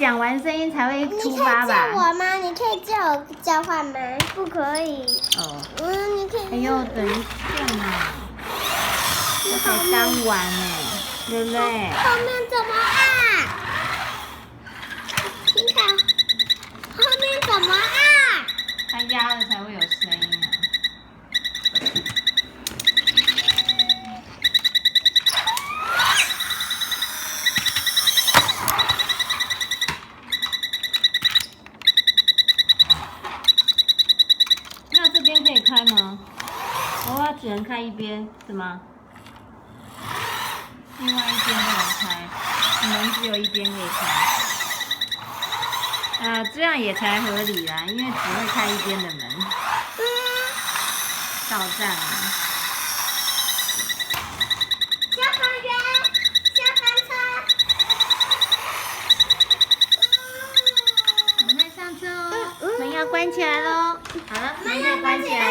响完声音才会你可以出发吧？叫我吗？你可以叫我交换吗？不可以。哦，你可以。哎呦，等一下嘛，这才刚完呢，对不对？后面怎么按？听看，后面怎么按？它压了才会有声音啊。那这边可以开吗？它只能开一边是吗？另外一边不能开，门只有一边可以开。这样也才合理啦，因为只会开一边的门。到站了。消防员，消防车。赶快上车哦！门要关起来喽。好了，门要关起来。